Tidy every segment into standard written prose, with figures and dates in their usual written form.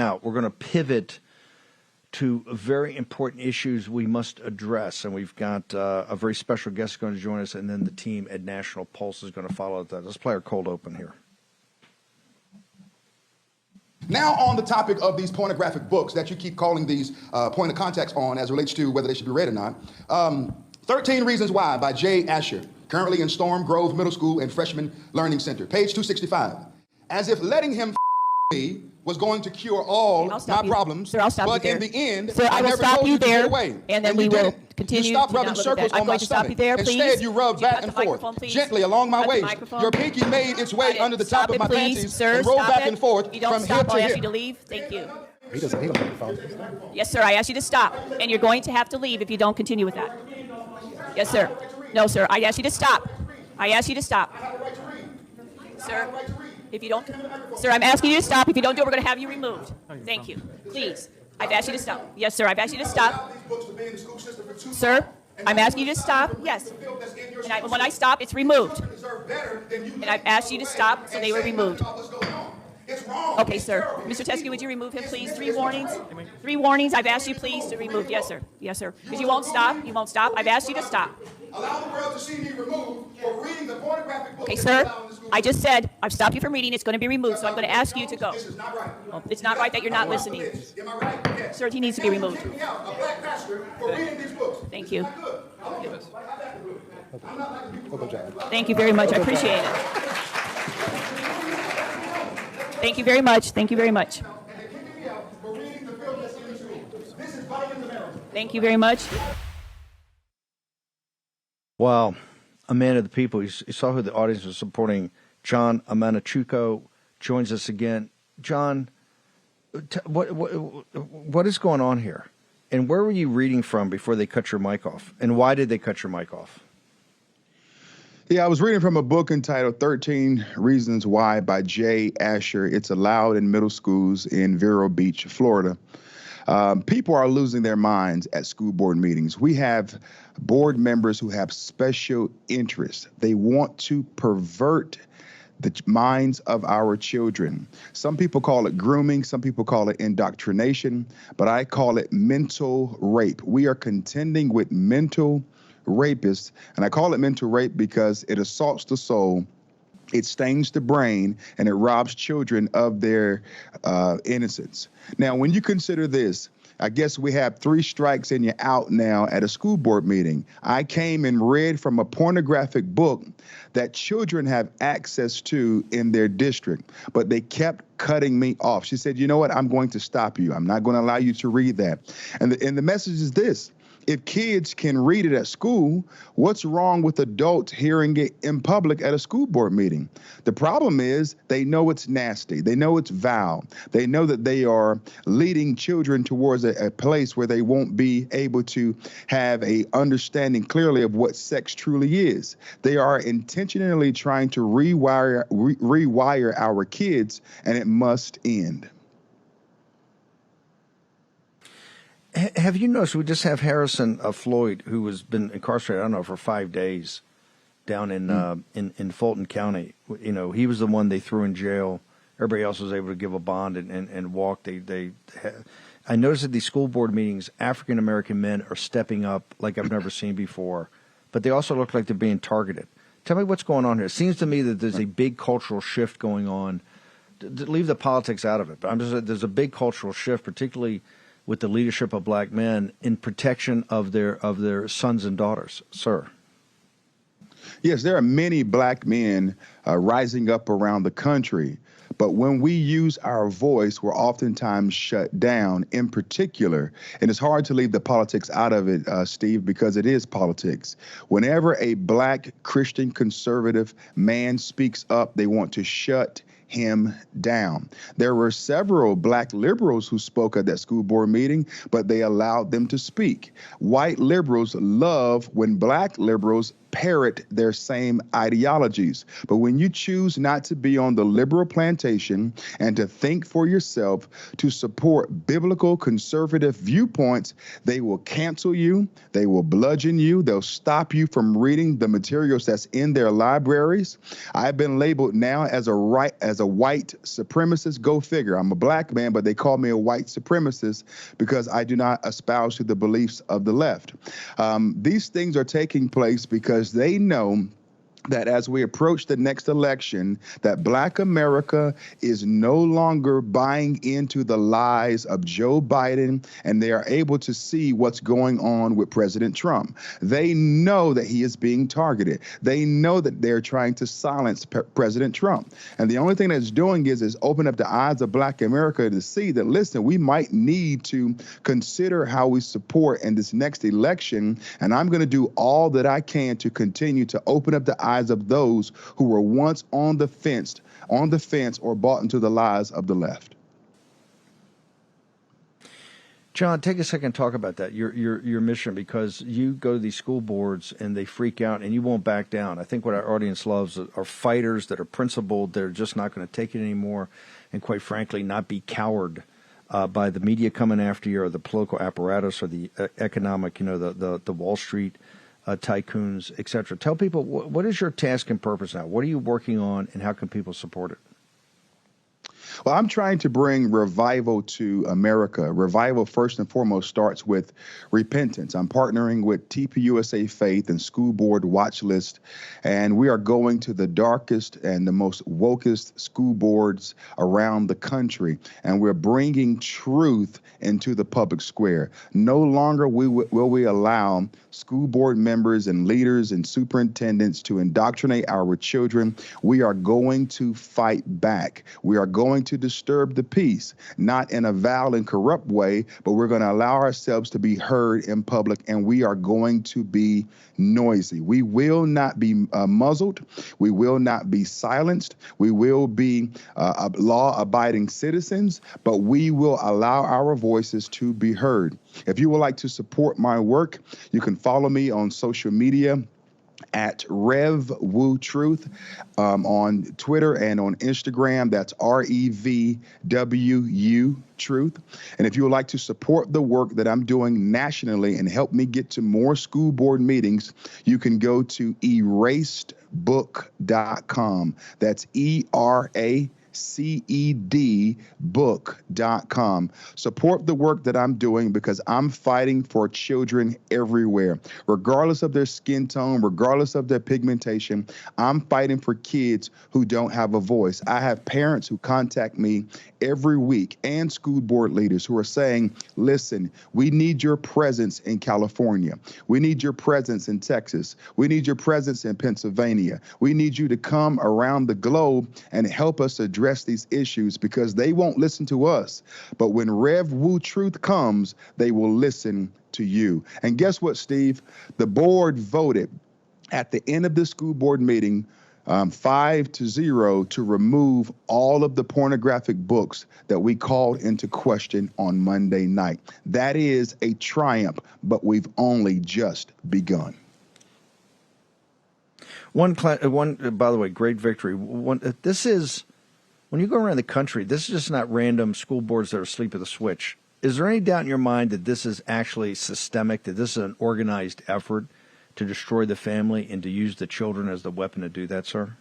Now, we're going to pivot to very important issues we must address, and we've got a very special guest going to join us, and then the team at National Pulse is going to follow that. Let's play our cold open here. Now on the topic of these pornographic books that you keep calling these point of contacts on as it relates to whether they should be read or not. 13 Reasons Why by Jay Asher, currently in Storm Grove Middle School and Freshman Learning Center, page 265. As if letting him me was going to cure all my problems, Sir, I'll stop but you there. in the end, Sir, I will never stop told you to get there, away. and then we will continue. You stopped to rubbing not look at circles that. I'm on my going to stop stomach. you there, please. Instead, you rubbed Would you back cut and the forth, microphone, please? gently along my Cut the waist. microphone. Your pinky made its way under the Stop top of it, my please. panties Sir, and rolled stop back it. and forth You don't from stop. hip to I'll ask you hip. to leave. Thank you. He doesn't need a microphone. Yes, sir. I asked you to stop, and you're going to have to leave if you don't continue with that. Yes, sir. No, sir. I asked you to stop. I asked you to stop. Sir, if you don't, sir, I'm asking you to stop. If you don't do it, we're going to have you removed. Thank you. Please. I've asked you to stop. Yes, sir. I've asked you to stop. Sir, I'm asking you to stop. Yes. And when I stop, it's removed. And I've asked you to stop, so they were removed. Okay, sir. Mr. Teskey, would you remove him, please? 3 warnings. 3 warnings. I've asked you, please, to remove. Yes, sir. Yes, sir. Because you won't stop. You won't stop. I've asked you to stop. Allow the world to see me removed for reading the pornographic book. Okay, sir. I just said I've stopped you from reading. It's going to be removed, so I'm going to ask you to go. This is not right. Well, it's not right that you're not listening. Am I right? Yes. Sir, he needs to be removed. A black pastor for reading these books. Thank you. Good job. Thank you very much. I appreciate it. Thank you very much. Thank you very much. Thank you very much. Wow. A man of the people. You saw who the audience was supporting. John Amanchukwu joins us again. John, what is going on here? And where were you reading from before they cut your mic off? And why did they cut your mic off? Yeah, I was reading from a book entitled 13 Reasons Why by Jay Asher. It's allowed in middle schools in Vero Beach, Florida. People are losing their minds at school board meetings. We have board members who have special interests. They want to pervert the minds of our children. Some people call it grooming, some people call it indoctrination, but I call it mental rape. We are contending with mental rapists, and I call it mental rape because it assaults the soul, it stains the brain, and it robs children of their innocence. Now, when you consider this, I guess we have 3 strikes and you're out now at a school board meeting. I came and read from a pornographic book that children have access to in their district, but they kept cutting me off. She said, you know what, I'm going to stop you. I'm not going to allow you to read that. And the message is this. If kids can read it at school, what's wrong with adults hearing it in public at a school board meeting? The problem is they know it's nasty. They know it's vile. They know that they are leading children towards a place where they won't be able to have a understanding clearly of what sex truly is. They are intentionally trying to rewire our kids, and it must end. Have you noticed we just have Harrison Floyd, who has been incarcerated, I don't know, for 5 days down in Fulton County. You know, he was the one they threw in jail. Everybody else was able to give a bond and walk. I noticed at these school board meetings, African-American men are stepping up like I've never seen before, but they also look like they're being targeted. Tell me what's going on here. It seems to me that there's a big cultural shift going on. Leave the politics out of it, but there's a big cultural shift, particularly with the leadership of black men in protection of their sons and daughters, sir. Yes, there are many black men rising up around the country, but when we use our voice, we're oftentimes shut down in particular. And it's hard to leave the politics out of it, Steve, because it is politics. Whenever a black Christian conservative man speaks up, they want to shut him down. There were several black liberals who spoke at that school board meeting, but they allowed them to speak. White liberals love when black liberals parrot their same ideologies. But when you choose not to be on the liberal plantation and to think for yourself, to support biblical conservative viewpoints, they will cancel you, they will bludgeon you, they'll stop you from reading the materials that's in their libraries. I've been labeled now as a white supremacist. Go figure. I'm a black man, but they call me a white supremacist because I do not espouse to the beliefs of the left. These things are taking place because they know that as we approach the next election, that Black America is no longer buying into the lies of Joe Biden, and they are able to see what's going on with President Trump. They know that he is being targeted. They know that they're trying to silence President Trump. And the only thing that's doing is open up the eyes of Black America to see that, listen, we might need to consider how we support in this next election, and I'm going to do all that I can to continue to open up the eyes of those who were once on the fence or bought into the lies of the left. John, take a second and talk about that, your mission, because you go to these school boards and they freak out and you won't back down. I think what our audience loves are fighters that are principled. They're just not going to take it anymore, and quite frankly, not be cowed by the media coming after you, or the political apparatus, or the economic, the Wall Street tycoons, etc. Tell people, what is your task and purpose now? What are you working on, and how can people support it? Well, I'm trying to bring revival to America. Revival, first and foremost, starts with repentance. I'm partnering with TPUSA Faith and School Board Watch List, and we are going to the darkest and the most wokest school boards around the country, and we're bringing truth into the public square. No longer will we allow school board members and leaders and superintendents to indoctrinate our children. We are going to fight back. We are going to disturb the peace, not in a vile and corrupt way, but we're going to allow ourselves to be heard in public, and we are going to be noisy. We will not be muzzled. We will not be silenced. We will be law-abiding citizens, but we will allow our voices to be heard. If you would like to support my work, you can follow me on social media at Rev Woo Truth on Twitter and on Instagram. That's REVWU Truth. And if you would like to support the work that I'm doing nationally and help me get to more school board meetings, you can go to erasebook.com. That's ERACEDbook.com. Support the work that I'm doing, because I'm fighting for children everywhere, regardless of their skin tone, regardless of their pigmentation. I'm fighting for kids who don't have a voice. I have parents who contact me every week, and school board leaders who are saying, listen, we need your presence in California. We need your presence in Texas. We need your presence in Pennsylvania. We need you to come around the globe and help us address these issues, because they won't listen to us. But when Rev Woo Truth comes, they will listen to you. And guess what, Steve? The board voted at the end of the school board meeting 5-0 to remove all of the pornographic books that we called into question on Monday night. That is a triumph, but we've only just begun. One, by the way, great victory. This is, when you go around the country, this is just not random school boards that are asleep at the switch. Is there any doubt in your mind that this is actually systemic, that this is an organized effort to destroy the family and to use the children as the weapon to do that, sir?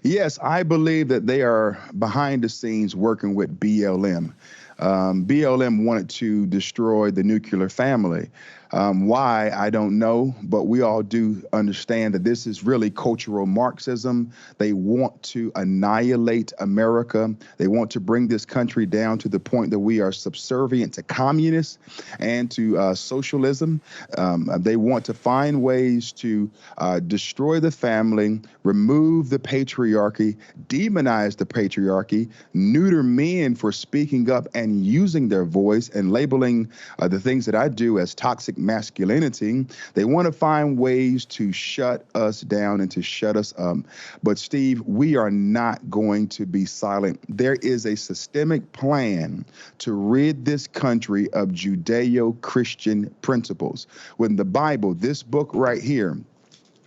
Yes, I believe that they are behind the scenes working with BLM. BLM wanted to destroy the nuclear family. Why, I don't know, but we all do understand that this is really cultural Marxism. They want to annihilate America. They want to bring this country down to the point that we are subservient to communists and to socialism. They want to find ways to destroy the family, remove the patriarchy, demonize the patriarchy, neuter men for speaking up and using their voice, and labeling the things that I do as toxic masculinity. They want to find ways to shut us down and to shut us up. But Steve, we are not going to be silent. There is a systemic plan to rid this country of Judeo-Christian principles. When the Bible, this book right here,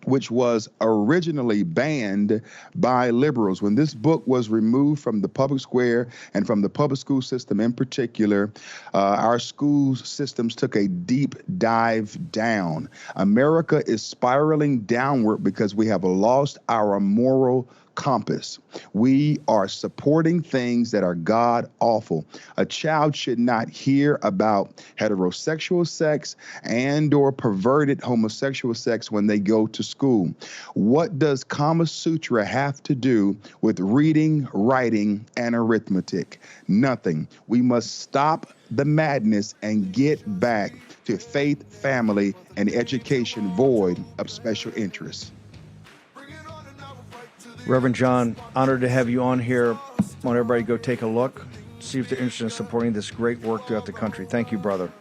which was originally banned by liberals. When this book was removed from the public square and from the public school system in particular, our school systems took a deep dive down. America is spiraling downward because we have lost our moral compass. We are supporting things that are god awful. A child should not hear about heterosexual sex and or perverted homosexual sex when they go to school. What does Kama Sutra have to do with reading, writing, and arithmetic? Nothing. We must stop the madness and get back to faith, family, and education void of special interests. Reverend John, honored to have you on here. I want everybody to go take a look, see if they're interested in supporting this great work throughout the country. Thank you, brother.